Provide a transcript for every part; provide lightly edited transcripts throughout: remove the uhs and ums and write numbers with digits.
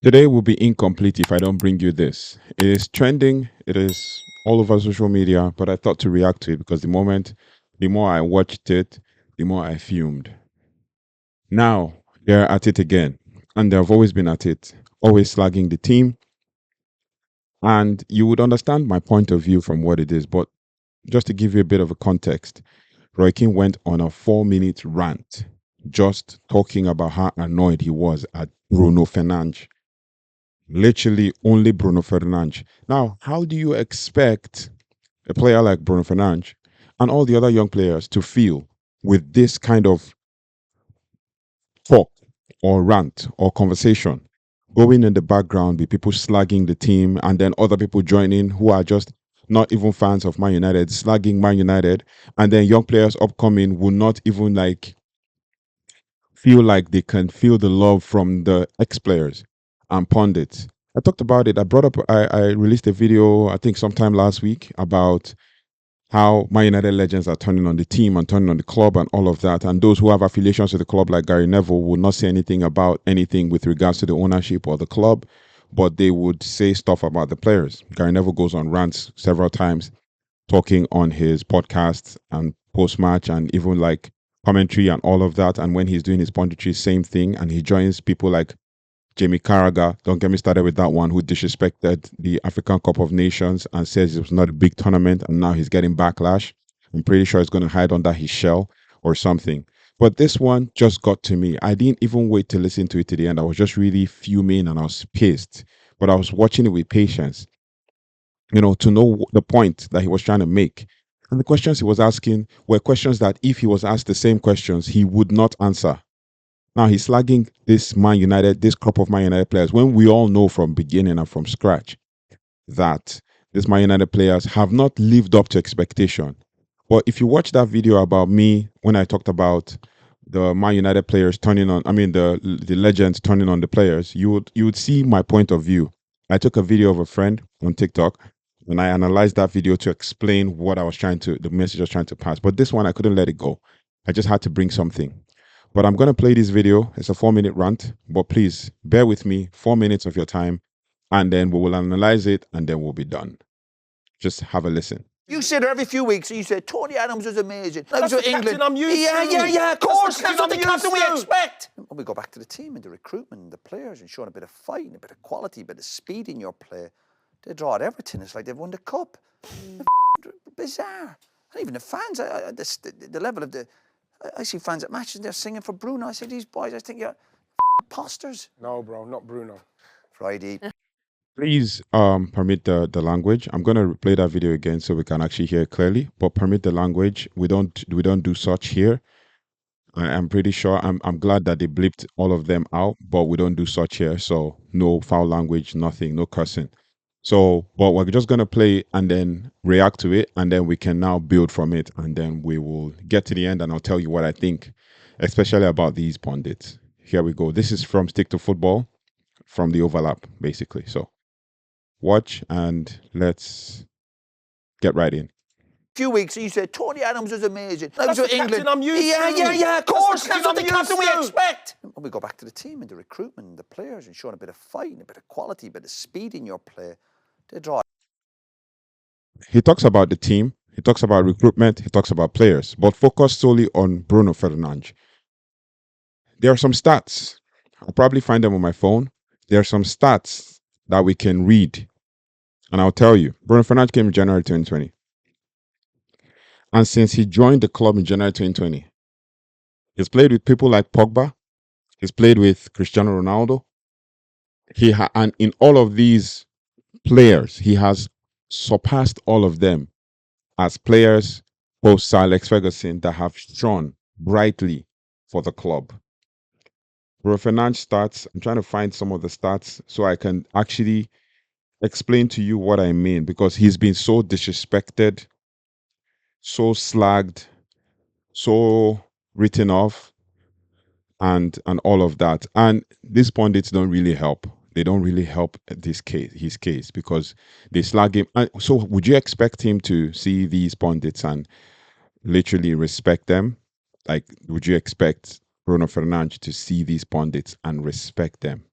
Today will be incomplete if I don't bring you this. It is trending, it is all over social media, but I thought to react to it because the more I watched it, the more I fumed. Now they're at it again, and they've always been at it, always slagging the team. And you would understand my point of view from what it is, but just to give you a bit of a context, Roy Keane went on a 4 minute rant just talking about how annoyed he was at Bruno Fernandes. Literally only Bruno Fernandes. Now, how do you expect a player like Bruno Fernandes and all the other young players to feel with this kind of talk or rant or conversation going in the background with people slagging the team and then other people joining who are just not even fans of Man United, slagging Man United, and then young players upcoming will not even like feel like they can feel the love from the ex players and pundits. I talked about it. I released a video, I think sometime last week, about how Man United legends are turning on the team and turning on the club and all of that. And those who have affiliations with the club, like Gary Neville, will not say anything about anything with regards to the ownership or the club, but they would say stuff about the players. Gary Neville goes on rants several times, talking on his podcasts and post match and even like commentary and all of that. And when he's doing his punditry, same thing. And he joins people like Jamie Carragher, don't get me started with that one, who disrespected the African Cup of Nations and says it was not a big tournament and now he's getting backlash. I'm pretty sure he's going to hide under his shell or something. But this one just got to me. I didn't even wait to listen to it to the end. I was just really fuming and I was pissed. But I was watching it with patience, to know the point that he was trying to make. And the questions he was asking were questions that if he was asked the same questions, he would not answer. Now he's slagging this Man United, this crop of Man United players, when we all know from beginning and from scratch that these Man United players have not lived up to expectation. But if you watch that video about me when I talked about the Man United players turning on, I mean the legends turning on the players, you would see my point of view. I took a video of a friend on TikTok and I analyzed that video to explain what the message I was trying to pass. But this one I couldn't let it go. I just had to bring something. But I'm going to play this video. It's a 4 minute rant, but please bear with me, 4 minutes of your time, and then we will analyze it and then we'll be done. Just have a listen. You sit there every few weeks and you say, Tony Adams was amazing. I was That's with the England. captain I'm used to. Yeah, of course. That's That's the what the captain I'm captain we used to. expect. When we go back to the team and the recruitment and the players and showing a bit of fight and a bit of quality, a bit of speed in your play, they draw at everything. It's like they've won the cup. Bizarre. And even the fans, the level of the... I see fans at matches and they're singing for Bruno. I say, these boys, I think you're imposters. No, bro, not Bruno. Friday. Please permit the language. I'm going to play that video again so we can actually hear clearly, but permit the language. We don't do such here. I'm pretty sure. I'm glad that they blipped all of them out, but we don't do such here. So no foul language, nothing, no cursing. So, but we're just gonna play and then react to it, and then we can now build from it, and then we will get to the end, and I'll tell you what I think, especially about these pundits. Here we go. This is from Stick to Football, from the overlap, basically. So, watch and let's get right in. Few weeks and you said Tony Adams was amazing. I was That's the with England. captain I'm used to. Yeah, of course. That's That's what the the captain captain we I'm used expect. When we go back to the team and the recruitment and the players and showing a bit of fight and a bit of quality, a bit of speed in your play, they draw. He talks about the team, he talks about recruitment, he talks about players, but focus solely on Bruno Fernandes. There are some stats. I'll probably find them on my phone. There are some stats that we can read, and I'll tell you. Bruno Fernandes came in January 2020. And since he joined the club in January 2020, he's played with people like Pogba, he's played with Cristiano Ronaldo. And in all of these players, he has surpassed all of them as players post Sir Alex Ferguson that have shone brightly for the club. Bruno Fernandes stats, I'm trying to find some of the stats so I can actually explain to you what I mean, because he's been so disrespected, so slagged, so written off, and all of that. And these pundits don't really help. They don't really help his case, because they slag him. So would you expect him to see these pundits and literally respect them? Like, would you expect Bruno Fernandes to see these pundits and respect them?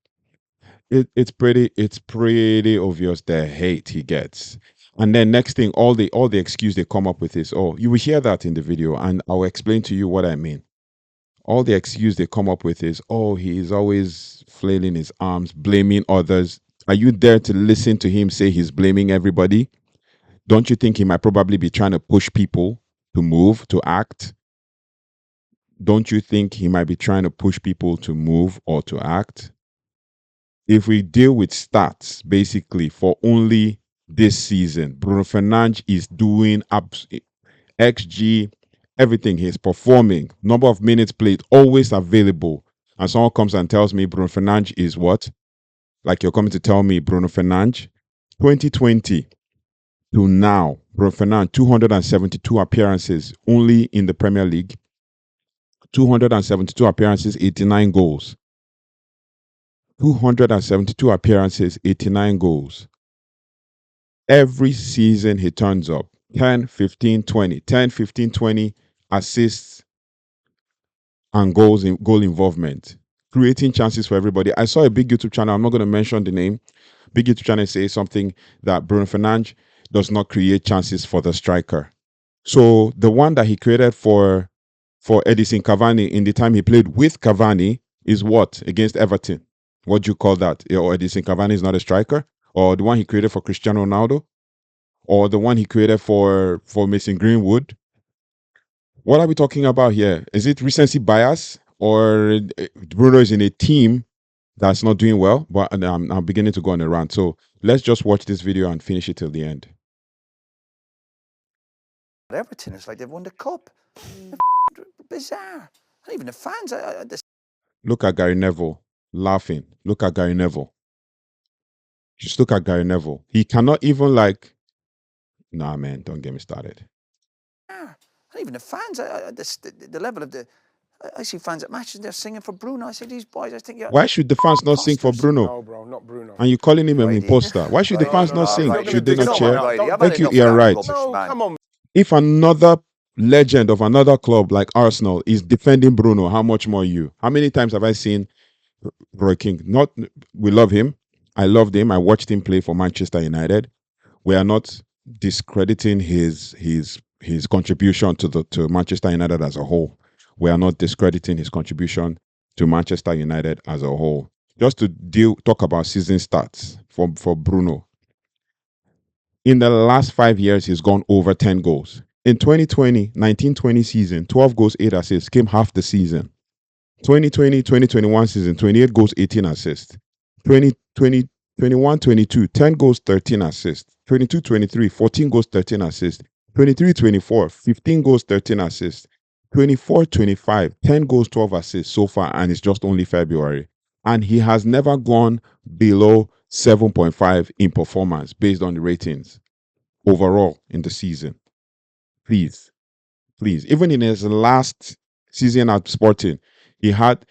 it's pretty obvious the hate he gets. And then next thing, all the excuse they come up with is, oh, you will hear that in the video, and I'll explain to you what I mean. All the excuse they come up with is, oh, he is always flailing his arms, blaming others. Are you there to listen to him say he's blaming everybody? Don't you think he might probably be trying to push people to move, to act? Don't you think he might be trying to push people to move or to act? If we deal with stats, basically, for only this season, Bruno Fernandes is doing XG, everything. He's performing, number of minutes played, always available. And someone comes and tells me Bruno Fernandes is what? Like you're coming to tell me Bruno Fernandes, 2020 to now, Bruno Fernandes, 272 appearances only in the Premier League, 272 appearances, 89 goals. 272 appearances, 89 goals. Every season he turns up 10, 15, 20, 10, 15, 20 assists and goals in goal involvement, creating chances for everybody. I saw a big YouTube channel, I'm not going to mention the name, big YouTube channel say something that Bruno Fernandes does not create chances for the striker. So the one that he created for Edison Cavani in the time he played with Cavani is what? Against Everton. What do you call that? Or Edison Cavani is not a striker? Or the one he created for Cristiano Ronaldo? Or the one he created for Mason Greenwood? What are we talking about here? Is it recency bias? Or Bruno is in a team that's not doing well? But I'm beginning to go on a rant. So let's just watch this video and finish it till the end. Everton, it's like they've won the cup. Bizarre. And even the fans, Look at Gary Neville laughing. Look at Gary Neville. Just look at Gary Neville. He cannot even nah, man, don't get me started. and even the fans, the level of I see fans at matches, they're singing for Bruno. I say, these boys, I think, why should the fans not sing for Bruno? No, bro, not Bruno. And you're calling him an imposter. Why should the fans not sing? Should they not cheer? Thank you, Ian Wright. No, come on. If another legend of another club like Arsenal is defending Bruno, how much more you? How many times have I seen Roy Keane? We love him. I loved him. I watched him play for Manchester United. We are not discrediting his contribution to Manchester United as a whole. We are not discrediting his contribution to Manchester United as a whole. Just to talk about season stats for Bruno. In the last 5 years, he's gone over 10 goals. In 2020, 19-20 season, 12 goals, 8 assists, came half the season. 2020-2021 season, 28 goals, 18 assists. 2021-22, 10 goals, 13 assists. 22-23, 14 goals, 13 assists. 23-24, 15 goals, 13 assists. 24-25, 10 goals, 12 assists so far, and it's just only February. And he has never gone below 7.5 in performance based on the ratings overall in the season. Please. Even in his last season at Sporting, he had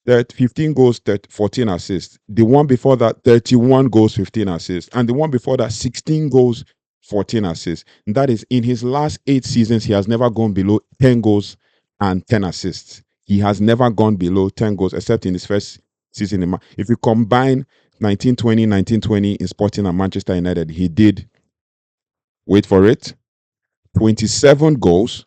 15 goals, 14 assists. The one before that, 31 goals, 15 assists. And the one before that, 16 goals, 14 assists. And that is, in his last 8 seasons, he has never gone below 10 goals and 10 assists. He has never gone below 10 goals, except in his first season. If you combine 1920 in Sporting and Manchester United, he did, wait for it, 27 goals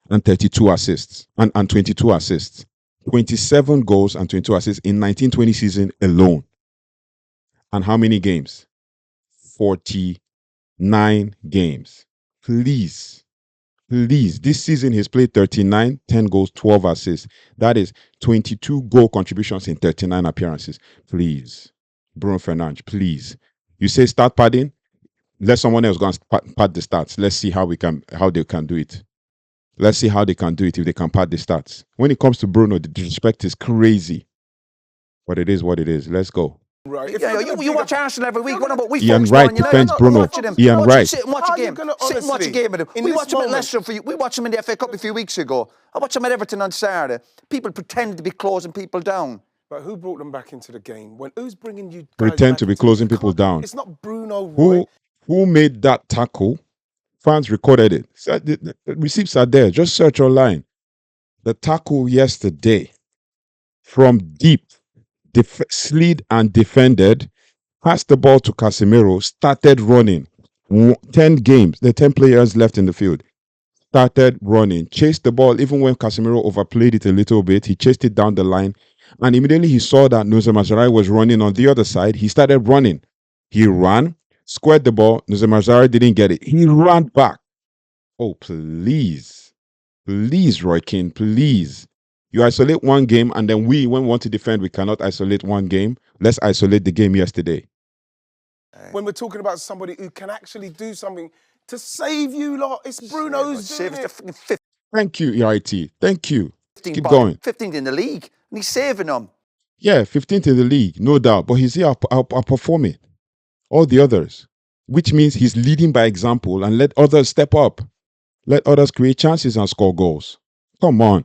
and 32 assists, and 22 assists. 27 goals and 22 assists in 1920 season alone. And how many games? 49 games. Please. This season he's played 39, 10 goals, 12 assists. That is 22 goal contributions in 39 appearances. Please. Bruno Fernandes, please. You say start padding? Let someone else go and pad the stats. Let's see how they can do it. Let's see how they can do it if they can pad the stats. When it comes to Bruno, the disrespect is crazy. But it is what it is. Let's go. Right. You watch Arsenal every week. Ian Wright defends Bruno. Ian Wright. Sit and watch a game. Sit and watch a game with him. We watched him at Leicester. We watched him in the FA Cup a few weeks ago. I watched him at Everton on Saturday. People pretended to be closing people down. But who brought them back into the game? Who's bringing you? Pretend to be closing people down. It's not Bruno. Roy. Who made that tackle? Fans recorded it. The receipts are there. Just search online. The tackle yesterday from deep slid and defended, passed the ball to Casemiro, started running. 10 games, the 10 players left in the field. Started running, chased the ball, even when Casemiro overplayed it a little bit. He chased it down the line, and immediately he saw that Nusa Mazarai was running on the other side. He started running. He ran, squared the ball. Nusa Mazarai didn't get it. He ran back. Oh, please. Please, Roy Keane, please. You isolate one game, and then when we want to defend, we cannot isolate one game. Let's isolate the game yesterday. When we're talking about somebody who can actually do something to save you lot, it's Bruno who's doing it. Thank you, EIT. Thank you. Keep 15th going. 15th in the league, and he's saving them. Yeah, 15th in the league, no doubt. But he's here outperforming all the others, which means he's leading by example and let others step up. Let others create chances and score goals. Come on.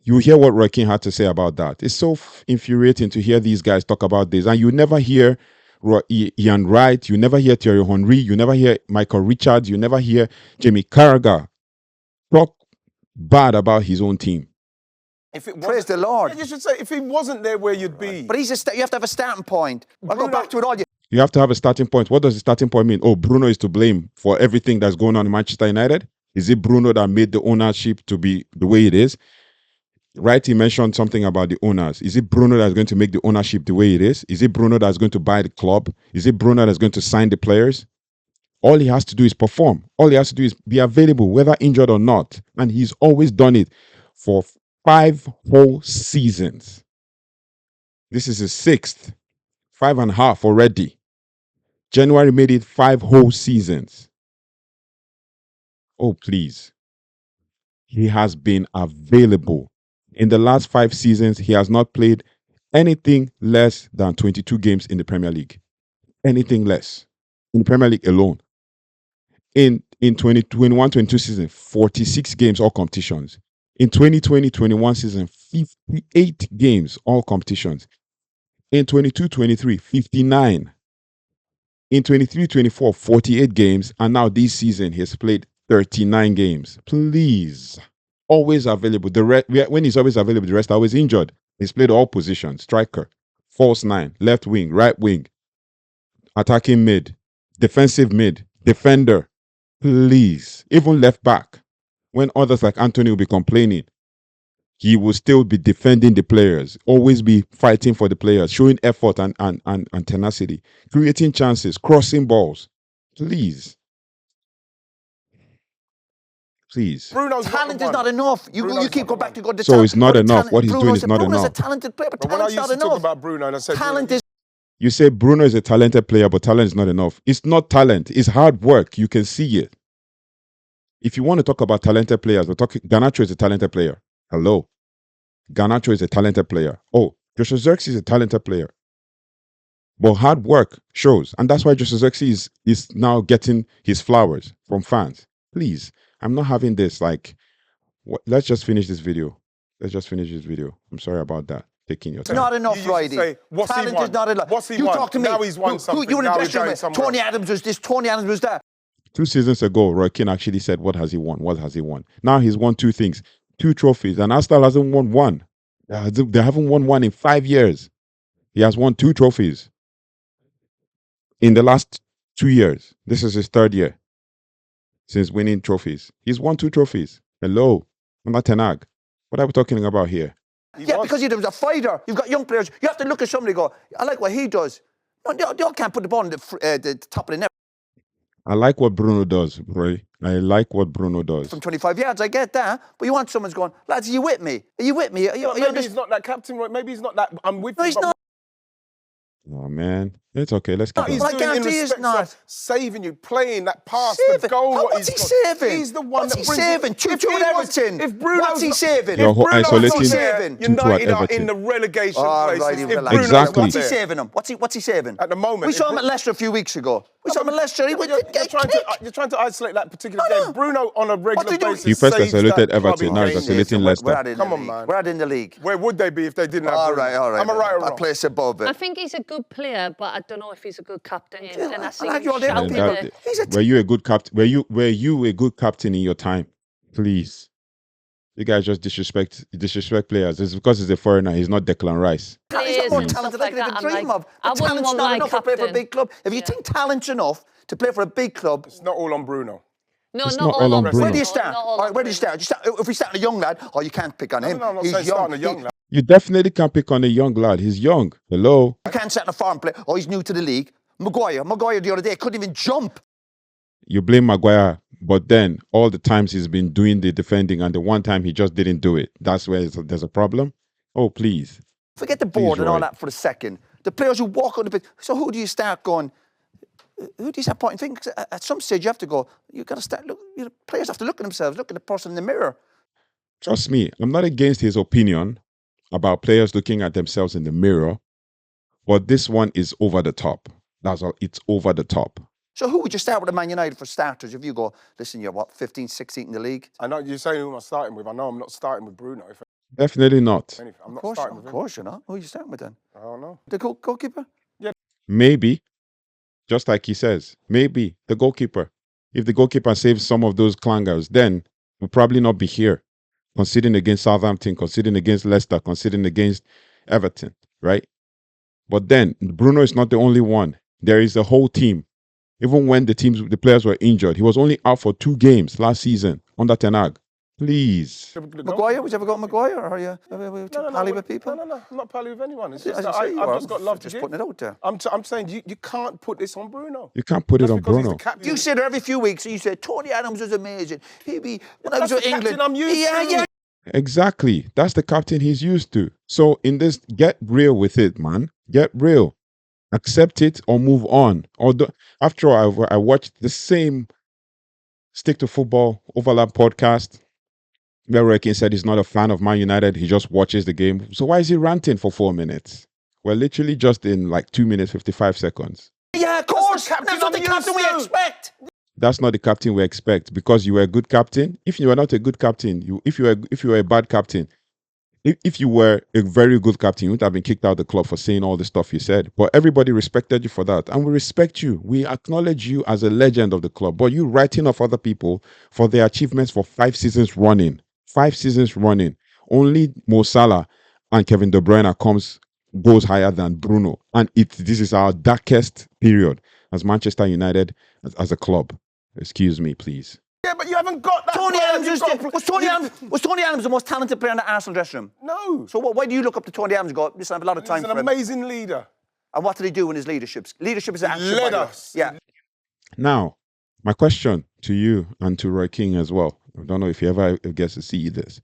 You hear what Roy Keane had to say about that. It's so infuriating to hear these guys talk about this. And you never hear Ian Wright, you never hear Thierry Henry, you never hear Michael Richards, you never hear Jamie Carragher talk bad about his own team. Praise the Lord. You should say, if he wasn't there where you'd be. But you have to have a starting point. I'll go back to it all. You have to have a starting point. What does the starting point mean? Oh, Bruno is to blame for everything that's going on in Manchester United? Is it Bruno that made the ownership to be the way it is? Right, he mentioned something about the owners. Is it Bruno that's going to make the ownership the way it is? Is it Bruno that's going to buy the club? Is it Bruno that's going to sign the players? All he has to do is perform. All he has to do is be available, whether injured or not. And he's always done it for 5 whole seasons. This is his 6th, 5.5 already. January made it 5 whole seasons. Oh, please. He has been available. In the last 5 seasons, he has not played anything less than 22 games in the Premier League. Anything less. In the Premier League alone. In 2021-22 season, 46 games, all competitions. In 2020-21 season, 58 games, all competitions. In 22-23, 59. In 23-24, 48 games. And now this season, he has played 39 games. Please. Always available. When he's always available, the rest are always injured. He's played all positions. Striker, false 9, left wing, right wing, attacking mid, defensive mid, defender. Please. Even left back. When others like Anthony will be complaining, he will still be defending the players, always be fighting for the players, showing effort and tenacity, creating chances, crossing balls. Please. Please. Bruno's talent is not enough. You keep going back to go to so it's not enough. What he's doing is not Bruno's enough. a talented player, but when I talent's used not to talk enough. about Bruno and I said, Talent is. You say Bruno is a talented player, but talent is not enough. It's not talent. It's hard work. You can see it. If you want to talk about talented players, we're talking. Garnacho is a talented player. Hello. Garnacho is a talented player. Oh, Joshua Zirkzee is a talented player. But hard work shows. And that's why Joshua Zirkzee is now getting his flowers from fans. Please, I'm not having this. Like, let's just finish this video. Let's just finish this video. I'm sorry about that. Taking your time. Not enough, Righty. Talent is not enough. What's he you won? talk to me. Now he's won something. You in the Now he's dressing room. going somewhere Tony Adams was this. Tony Adams was that. 2 seasons ago, Roy Keane actually said, what has he won? What has he won? Now he's won 2 things. 2 trophies. And Arsenal hasn't won 1. They haven't won 1 in 5 years. He has won 2 trophies. In the last 2 years. This is his 3rd year since winning trophies. He's won 2 trophies. Hello. I'm not Ten Hag. What are we talking about here? Because he was a fighter. You've got young players. You have to look at somebody and go, I like what he does. No, they all can't put the ball in the top of the net. I like what Bruno does, Roy. I like what Bruno does. From 25 yards, I get that. But you want someone's going, lads, are you with me? Are you with me? Maybe he's not that captain, Roy. Maybe he's not that. I'm with no, you. he's not. Oh, man. It's okay. Let's keep He's on. doing in respect of saving you, playing that pass, the goal. What's he saving? He's the one What's that he brings saving? 2-2 at Everton. If Bruno's What's he saving? You're If Bruno's isolating not there, 2-2 at United are Everton. in the relegation Right, places. If relax. Bruno's Exactly. not What's he there. saving him? What's he saving? At the moment, We saw if him at Leicester a few weeks ago. We saw him at Leicester. He You're didn't get kicked. you're trying to isolate that particular game. Bruno on a regular did you- basis He first saves isolated that club Everton, in now he's games. isolating Leicester. Come on, man. We're out in the league. Where would they be if they didn't have All Bruno? right, all right. Am I right or A wrong? place above it. I think he's a good player, but I don't know if he's a good captain. And I see like him you all there, shouting people. there. He's a Were you a good captain? Were you a good captain in your time? Please. You guys just disrespect players. It's because he's a foreigner. He's not Declan Rice. He's not more talented I could even dream of. I But wouldn't talent's want not my enough to play for a captain. big club. If you think talent's enough to play for a big club, It's not all on Bruno. No, It's not not all all on on Bruno. where do you Not start? all All right, on where do you Bruno. start? If we start on a young lad, you can't pick on him. No, I'm not He's saying young. starting a young lad. You definitely can't pick on a young lad. He's young. Hello. You can't start on a foreign player. He's new to the league. Maguire the other day couldn't even jump. You blame Maguire, but then all the times he's been doing the defending and the one time he just didn't do it. That's where there's a problem. Oh, please. Forget the board Please, and all Roy. that for a second. The players who walk on the pitch. So who do you start going? Who do you start pointing fingers? At some stage, you have to go. You got to start. Look, players have to look at themselves. Look at the person in the mirror. Trust me, I'm not against his opinion about players looking at themselves in the mirror, but this one is over the top. That's all. It's over the top. So who would you start with at Man United for starters? If you go, listen, you're what, 15th, 16th in the league? I know you're saying who I'm starting with. I know I'm not starting with Bruno. If Definitely not. anything, I'm Of not starting of with him. course you're not. Who are you starting with then? I don't know. The goalkeeper? Maybe, just like he says, maybe the goalkeeper. If the goalkeeper saves some of those clangers, then we'll probably not be here conceding against Southampton, conceding against Leicester, conceding against Everton, right? But then Bruno is not the only one. There is a whole team. Even when the players were injured, he was only out for 2 games last season under Ten Hag. Please. Maguire? Would you ever go Maguire? Or are you pally with people? No, I'm not pally with anyone. It's As just you that say, you I've are. just got love to Just give. putting it out there. I'm saying you can't put this on Bruno. You can't put it Just on because he's Bruno. the captain. You sit there every few weeks and you say, Tony Adams was amazing. When I was That's with the England. captain I'm used yeah, to. yeah. Exactly. That's the captain he's used to. So in this, get real with it, man. Get real. Accept it or move on. After all, I watched the same Stick to Football Overlap podcast where Roy Keane said he's not a fan of Man United. He just watches the game. So why is he ranting for 4 minutes? We're literally just in like 2 minutes, 55 seconds. Yeah, of course. captain That's what the I'm captain we used to. expect. That's not the captain we expect because you were a good captain. If you were not a good captain, if you were a bad captain, if you were a very good captain, you would have been kicked out of the club for saying all the stuff you said. But everybody respected you for that. And we respect you. We acknowledge you as a legend of the club. But you writing off other people for their achievements for 5 seasons running. 5 seasons running. Only Mo Salah and Kevin De Bruyne goes higher than Bruno. And this is our darkest period as Manchester United, as a club. Excuse me, please. Yeah, but you haven't got that. Tony player. Adams You've got- was Tony Adams the most talented player in the Arsenal dressing room? No. So why do you look up to Tony Adams and go, listen, I have a lot of time He's for an him? amazing leader. And what did he do in his leadership? Leadership is action. led by the- us. Yeah. Now, my question to you and to Roy Keane as well, I don't know if he ever gets to see this,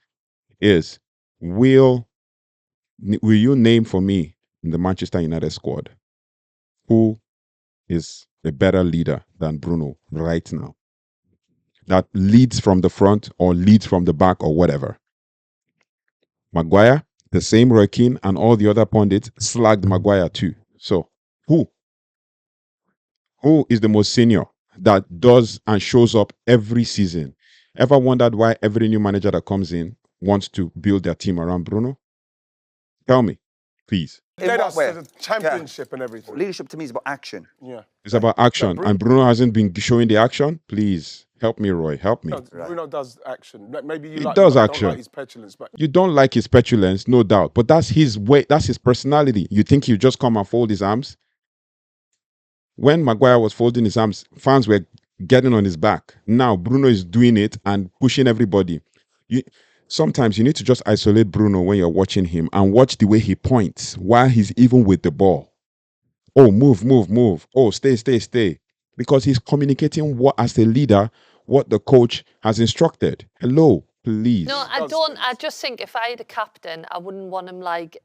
is will you name for me in the Manchester United squad who is a better leader than Bruno right now? That leads from the front or leads from the back or whatever. Maguire, the same Roy Keane and all the other pundits slagged Maguire too. So who is the most senior that does and shows up every season? Ever wondered why every new manager that comes in wants to build their team around Bruno? Tell me, please. In Led what us way? to the championship and everything. Leadership to me is about action. Yeah. It's about action. And Bruno hasn't been showing the action. Please help me, Roy. Help me. No, Bruno does action. Maybe you He like, does don't action. like his petulance, but You don't like his petulance, no doubt. But that's his way. That's his personality. You think he'll just come and fold his arms? When Maguire was folding his arms, fans were getting on his back. Now Bruno is doing it and pushing everybody. Sometimes you need to just isolate Bruno when you're watching him and watch the way he points while he's even with the ball. Oh, move, move, move. Oh, stay, stay, stay. Because he's communicating as a leader, what the coach has instructed. Hello, please. No, I don't. I just think if I had a captain, I wouldn't want him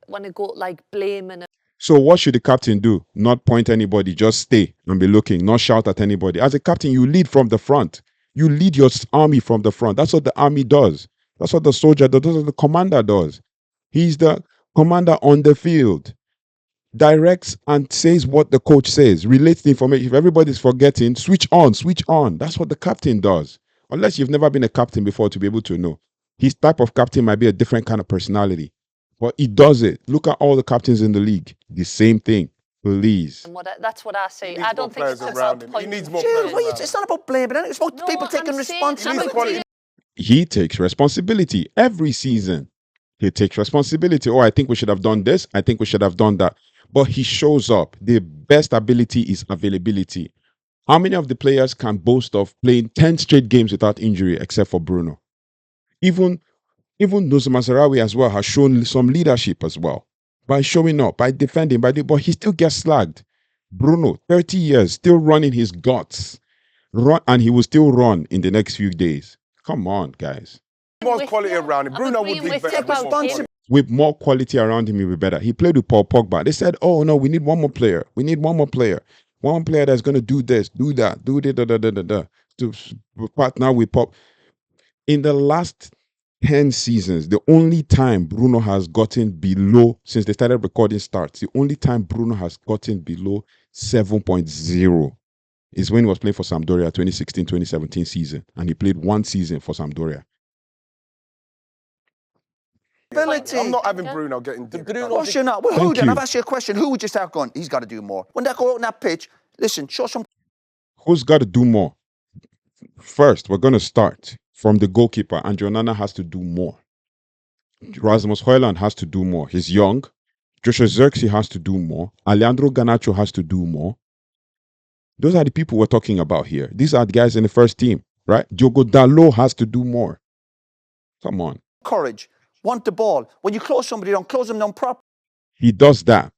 when I go blaming him. So what should the captain do? Not point anybody, just stay and be looking, not shout at anybody. As a captain, you lead from the front. You lead your army from the front. That's what the army does. That's what the soldier does. That's what the commander does. He's the commander on the field. Directs and says what the coach says. Relates the information. If everybody's forgetting, switch on, switch on. That's what the captain does. Unless you've never been a captain before to be able to know. His type of captain might be a different kind of personality. But he does it. Look at all the captains in the league. The same thing. Please. That's what I say. I don't think it's players about around him. He pointing. needs more Jules, players around it's not about blaming. It's about No, people I'm taking saying- responsibility. He needs quality. he takes responsibility every season. He takes responsibility. Oh, I think we should have done this. I think we should have done that. But he shows up. The best ability is availability. How many of the players can boast of playing 10 straight games without injury except for Bruno? Even Nusa Mazarawi as well has shown some leadership as well by showing up, by defending, but he still gets slagged. Bruno, 30 years, still running his guts. And he will still run in the next few days. Come on, guys. More quality around him. Bruno would agreeing be with better. you about with him. With more quality around him, he'll be better. He played with Paul Pogba. They said, oh, no, we need one more player. We need one more player. One player that's going to do this, do that, do da. To partner with Pop. In the last 10 seasons, the only time Bruno has gotten below, since they started recording starts, the only time Bruno has gotten below 7.0 is when he was playing for Sampdoria 2016-2017 season. And he played one season for Sampdoria. Ability. I'm not having Bruno getting Of course you're not. Well, who Thank then? you. I've asked you a question. Who would you start going, he's got to do more? When they go out on that pitch, listen, show some... Who's got to do more? First, we're going to start from the goalkeeper. Andrew Onana has to do more. Rasmus Højlund has to do more. He's young. Joshua Zirkzee has to do more. Alejandro Garnacho has to do more. Those are the people we're talking about here. These are the guys in the first team, right? Diogo Dalot has to do more. Come on. courage. Want the ball. When you close somebody down, close them down properly. He does that.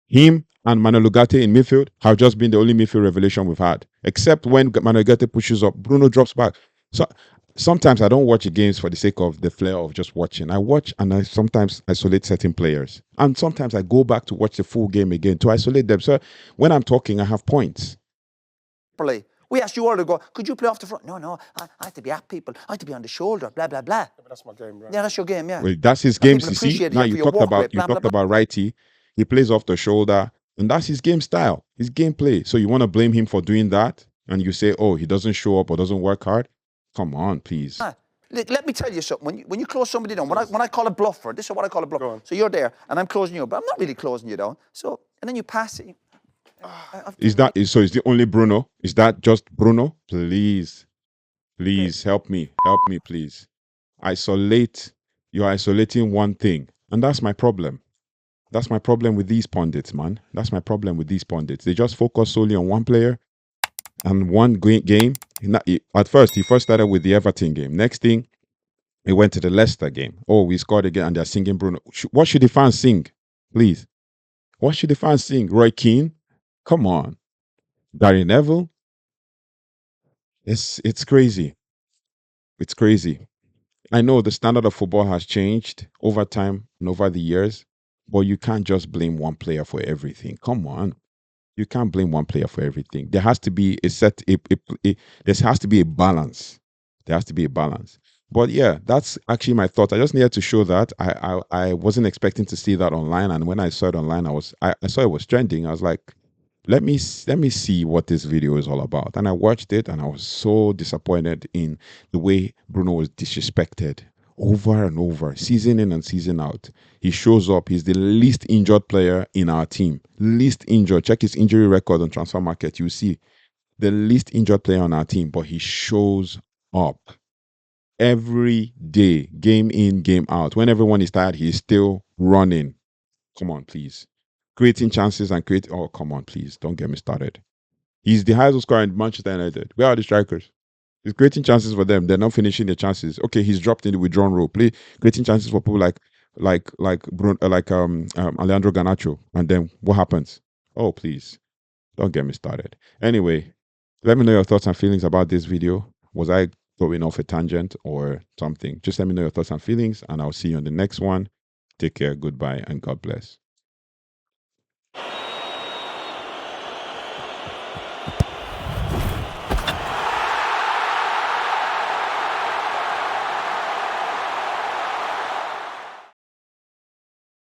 Him and Manuel Ugarte in midfield have just been the only midfield revelation we've had. Except when Manuel Ugarte pushes up, Bruno drops back. So sometimes I don't watch the games for the sake of the flair of just watching. I watch and I sometimes isolate certain players. And sometimes I go back to watch the full game again to isolate them. So when I'm talking, I have points. We asked you earlier, could you play off the front? No, I have to be at people. I have to be on the shoulder, blah, blah, blah. But that's my game, right? Yeah, that's your game, yeah. Well, that's his And game. people You see, appreciate now you you for your talked work about rate, blah, blah, blah. Righty. He plays off the shoulder, and that's his game style, his gameplay. So you want to blame him for doing that, and you say, oh, he doesn't show up or doesn't work hard? Come on, please. Let me tell you something. When you close somebody down, when I call a bluffer, this is what I call a bluffer. So you're there, and I'm closing you, but I'm not really closing you down. So, and then you pass it. Is the only Bruno? Is that just Bruno? Please help me, please. You're isolating one thing, and that's my problem. That's my problem with these pundits, man. That's my problem with these pundits. They just focus solely on one player and one game. At first, he first started with the Everton game. Next thing, he went to the Leicester game. Oh, we scored again, and they're singing Bruno. What should the fans sing, please? What should the fans sing? Roy Keane? Come on. Gary Neville? It's crazy. It's crazy. I know the standard of football has changed over time and over the years, but you can't just blame one player for everything. Come on. You can't blame one player for everything. There has to be there has to be a balance. There has to be a balance. But yeah, that's actually my thought. I just needed to show that. I wasn't expecting to see that online, and when I saw it online, I saw it was trending. I was like, let me see what this video is all about. And I watched it, and I was so disappointed in the way Bruno was disrespected over and over, season in and season out. He shows up. He's the least injured player in our team. Least injured. Check his injury record on Transfer Market. You see the least injured player on our team, but he shows up every day, game in, game out. When everyone is tired, he's still running. Come on, please. Creating chances and oh, come on, please. Don't get me started. He's the highest scorer in Manchester United. Where are the strikers? He's creating chances for them. They're not finishing the chances. Okay, he's dropped in the withdrawn role. Creating chances for people like Bruno, Alejandro Garnacho. And then what happens? Oh, please. Don't get me started. Anyway, let me know your thoughts and feelings about this video. Was I going off a tangent or something? Just let me know your thoughts and feelings, and I'll see you on the next one. Take care, goodbye, and God bless.